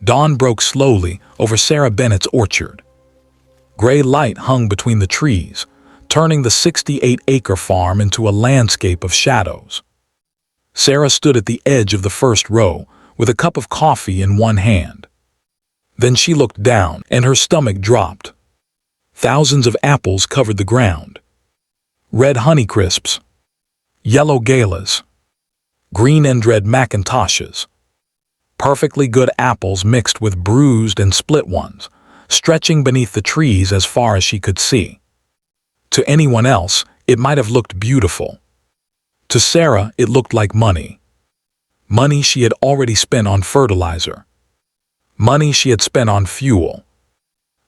Dawn broke slowly over Sarah Bennett's orchard. Gray light hung between the trees, turning the 68-acre farm into a landscape of shadows. Sarah stood at the edge of the first row with a cup of coffee in one hand. Then she looked down, and her stomach dropped. Thousands of apples covered the ground. Red Honeycrisps, yellow Galas, green and red Macintoshes. Perfectly good apples mixed with bruised and split ones, stretching beneath the trees as far as she could see. To anyone else, it might have looked beautiful. To Sarah, it looked like money. Money she had already spent on fertilizer. Money she had spent on fuel.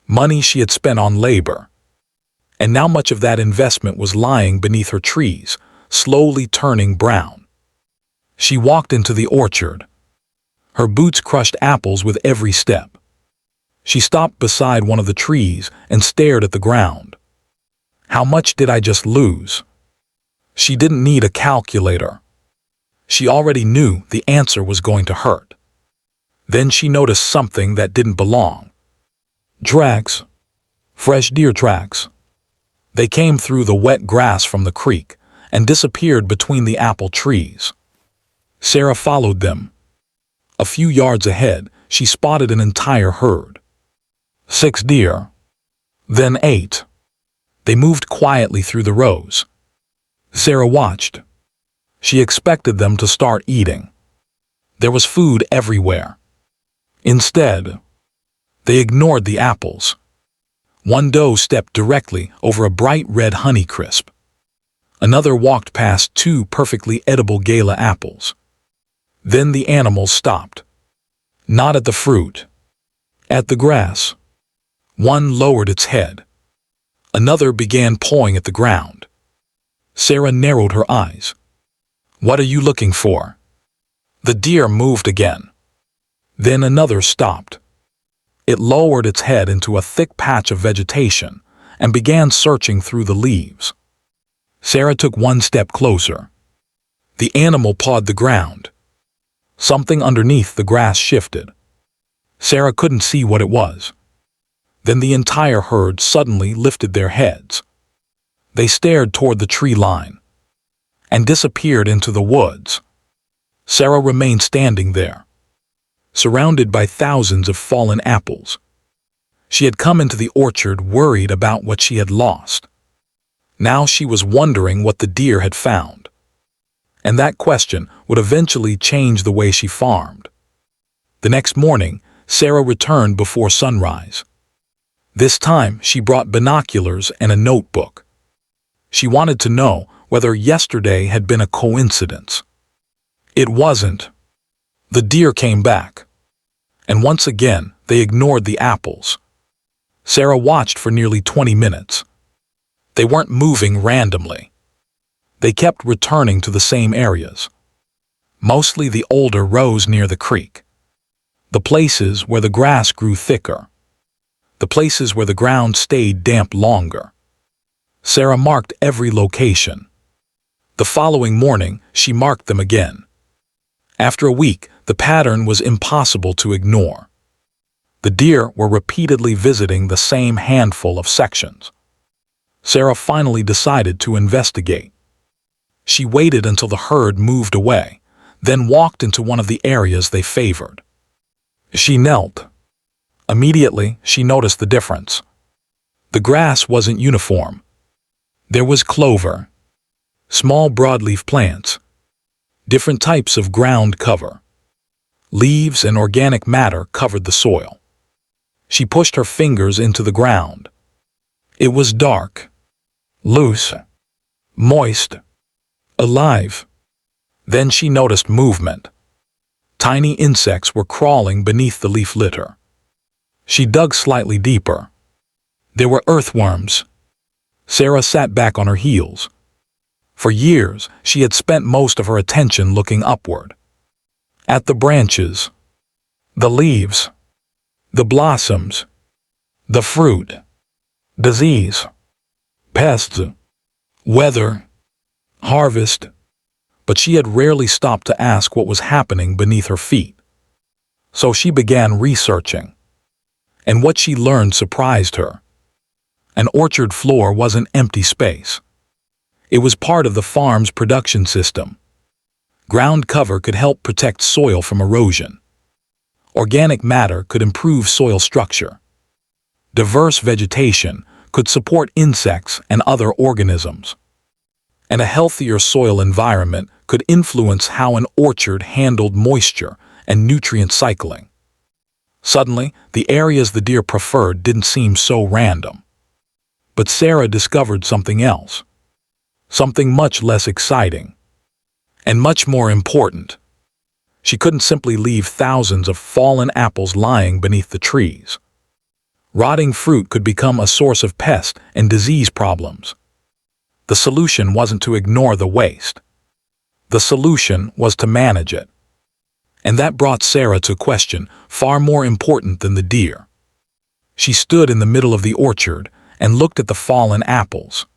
Money she had spent on labor. And now much of that investment was lying beneath her trees, slowly turning brown. She walked into the orchard. Her boots crushed apples with every step. She stopped beside one of the trees and stared at the ground. How much did I just lose? She didn't need a calculator. She already knew the answer was going to hurt. Then she noticed something that didn't belong. Tracks. Fresh deer tracks. They came through the wet grass from the creek and disappeared between the apple trees. Sarah followed them. A few yards ahead, she spotted an entire herd. 6 deer. Then 8. They moved quietly through the rows. Sarah watched. She expected them to start eating. There was food everywhere. Instead, they ignored the apples. One doe stepped directly over a bright red Honeycrisp. Another walked past 2 perfectly edible Gala apples. Then the animals stopped. Not at the fruit. At the grass. One lowered its head. Another began pawing at the ground. Sarah narrowed her eyes. What are you looking for? The deer moved again. Then another stopped. It lowered its head into a thick patch of vegetation and began searching through the leaves. Sarah took one step closer. The animal pawed the ground. Something underneath the grass shifted. Sarah couldn't see what it was. Then the entire herd suddenly lifted their heads. They stared toward the tree line and disappeared into the woods. Sarah remained standing there, surrounded by thousands of fallen apples. She had come into the orchard worried about what she had lost. Now she was wondering what the deer had found. And that question would eventually change the way she farmed. The next morning, Sarah returned before sunrise. This time, she brought binoculars and a notebook. She wanted to know whether yesterday had been a coincidence. It wasn't. The deer came back. And once again, they ignored the apples. Sarah watched for nearly 20 minutes. They weren't moving randomly. They kept returning to the same areas. Mostly the older rows near the creek. The places where the grass grew thicker. The places where the ground stayed damp longer. Sarah marked every location. The following morning, she marked them again. After a week, the pattern was impossible to ignore. The deer were repeatedly visiting the same handful of sections. Sarah finally decided to investigate. She waited until the herd moved away, then walked into one of the areas they favored. She knelt. Immediately, she noticed the difference. The grass wasn't uniform. There was clover, small broadleaf plants, different types of ground cover. Leaves and organic matter covered the soil. She pushed her fingers into the ground. It was dark, loose, moist, alive. Then she noticed movement. Tiny insects were crawling beneath the leaf litter. She dug slightly deeper. There were earthworms. Sarah sat back on her heels. For years, she had spent most of her attention looking upward. At the branches, the leaves, the blossoms, the fruit, disease, pests, weather, harvest, but she had rarely stopped to ask what was happening beneath her feet. So she began researching. And what she learned surprised her. An orchard floor wasn't empty space. It was part of the farm's production system. Ground cover could help protect soil from erosion. Organic matter could improve soil structure. Diverse vegetation could support insects and other organisms. And a healthier soil environment could influence how an orchard handled moisture and nutrient cycling. Suddenly, the areas the deer preferred didn't seem so random. But Sarah discovered something else. Something much less exciting. And much more important. She couldn't simply leave thousands of fallen apples lying beneath the trees. Rotting fruit could become a source of pest and disease problems. The solution wasn't to ignore the waste. The solution was to manage it. And that brought Sarah to a question far more important than the deer. She stood in the middle of the orchard and looked at the fallen apples.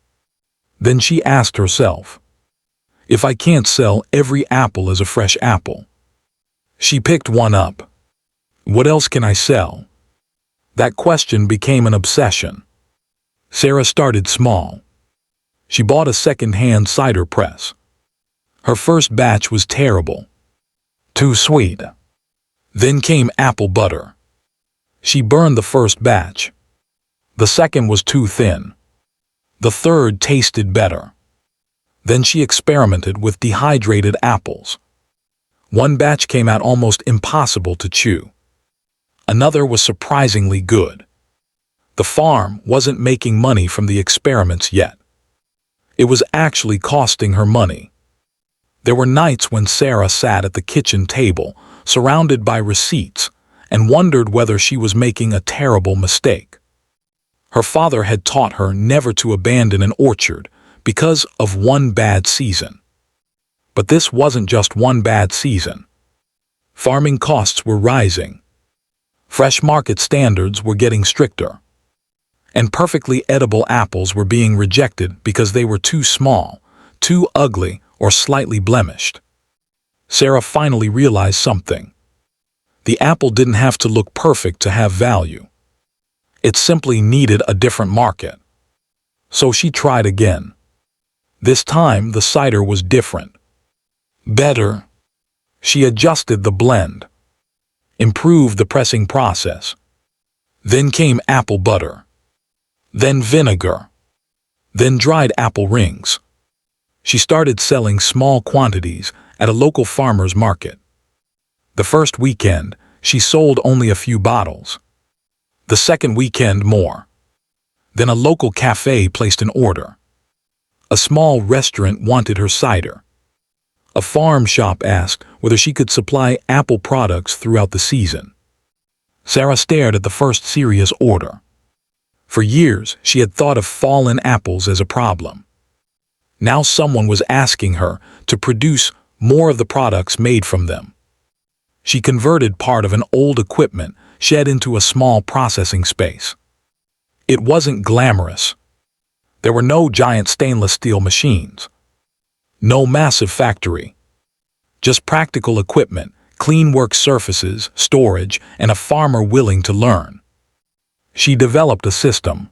Then she asked herself, if I can't sell every apple as a fresh apple? She picked one up. What else can I sell? That question became an obsession. Sarah started small. She bought a second-hand cider press. Her first batch was terrible. Too sweet. Then came apple butter. She burned the first batch. The second was too thin. The third tasted better. Then she experimented with dehydrated apples. One batch came out almost impossible to chew. Another was surprisingly good. The farm wasn't making money from the experiments yet. It was actually costing her money. There were nights when Sarah sat at the kitchen table, surrounded by receipts, and wondered whether she was making a terrible mistake. Her father had taught her never to abandon an orchard because of one bad season. But this wasn't just one bad season. Farming costs were rising. Fresh market standards were getting stricter. And perfectly edible apples were being rejected because they were too small, too ugly, or slightly blemished. Sarah finally realized something. The apple didn't have to look perfect to have value. It simply needed a different market. So she tried again. This time the cider was different. Better. She adjusted the blend. Improved the pressing process. Then came apple butter. Then vinegar. Then dried apple rings. She started selling small quantities at a local farmer's market. The first weekend, she sold only a few bottles. The second weekend, more. Then a local cafe placed an order. A small restaurant wanted her cider. A farm shop asked whether she could supply apple products throughout the season. Sarah stared at the first serious order. For years, she had thought of fallen apples as a problem. Now someone was asking her to produce more of the products made from them. She converted part of an old equipment shed into a small processing space. It wasn't glamorous. There were no giant stainless steel machines. No massive factory. Just practical equipment, clean work surfaces, storage, and a farmer willing to learn. She developed a system.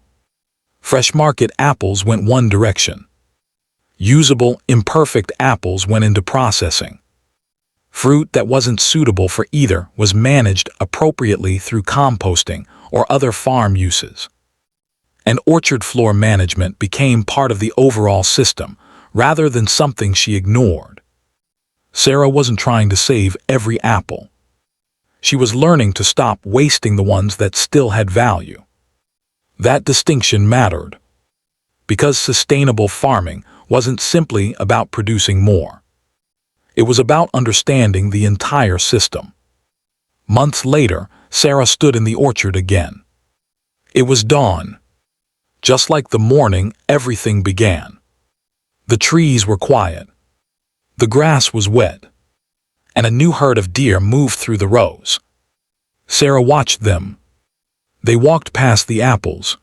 Fresh market apples went one direction. Usable, imperfect apples went into processing. Fruit that wasn't suitable for either was managed appropriately through composting or other farm uses. And orchard floor management became part of the overall system, rather than something she ignored. Sarah wasn't trying to save every apple. She was learning to stop wasting the ones that still had value. That distinction mattered, because sustainable farming wasn't simply about producing more. It was about understanding the entire system. Months later, Sarah stood in the orchard again. It was dawn. Just like the morning, everything began. The trees were quiet. The grass was wet. And a new herd of deer moved through the rows. Sarah watched them. They walked past the apples.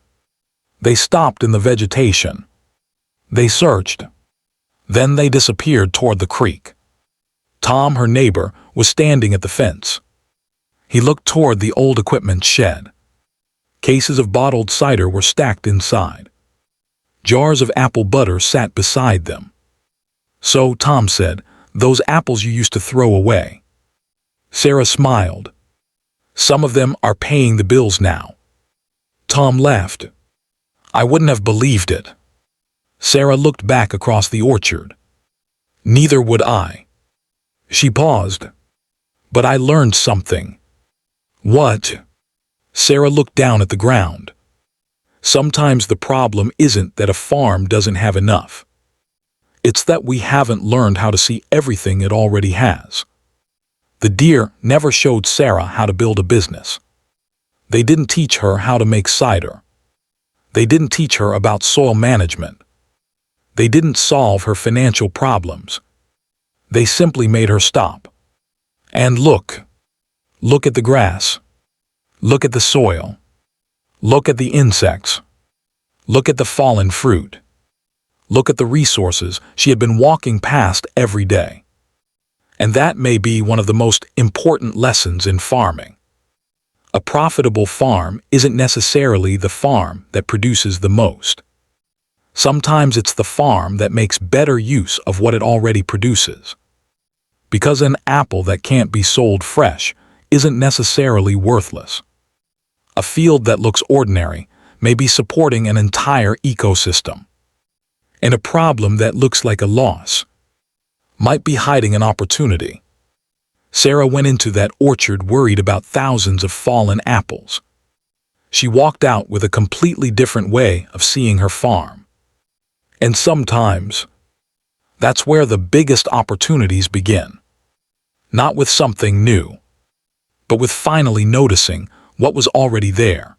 They stopped in the vegetation. They searched. Then they disappeared toward the creek. Tom, her neighbor, was standing at the fence. He looked toward the old equipment shed. Cases of bottled cider were stacked inside. Jars of apple butter sat beside them. "So," Tom said, "those apples you used to throw away." Sarah smiled. "Some of them are paying the bills now." Tom laughed. "I wouldn't have believed it." Sarah looked back across the orchard. "Neither would I." She paused. "But I learned something." "What?" Sarah looked down at the ground. "Sometimes the problem isn't that a farm doesn't have enough. It's that we haven't learned how to see everything it already has." The deer never showed Sarah how to build a business. They didn't teach her how to make cider. They didn't teach her about soil management. They didn't solve her financial problems. They simply made her stop. And look. Look at the grass. Look at the soil. Look at the insects. Look at the fallen fruit. Look at the resources she had been walking past every day. And that may be one of the most important lessons in farming. A profitable farm isn't necessarily the farm that produces the most. Sometimes it's the farm that makes better use of what it already produces. Because an apple that can't be sold fresh isn't necessarily worthless. A field that looks ordinary may be supporting an entire ecosystem. And a problem that looks like a loss might be hiding an opportunity. Sarah went into that orchard worried about thousands of fallen apples. She walked out with a completely different way of seeing her farm. And sometimes, that's where the biggest opportunities begin. Not with something new, but with finally noticing what was already there.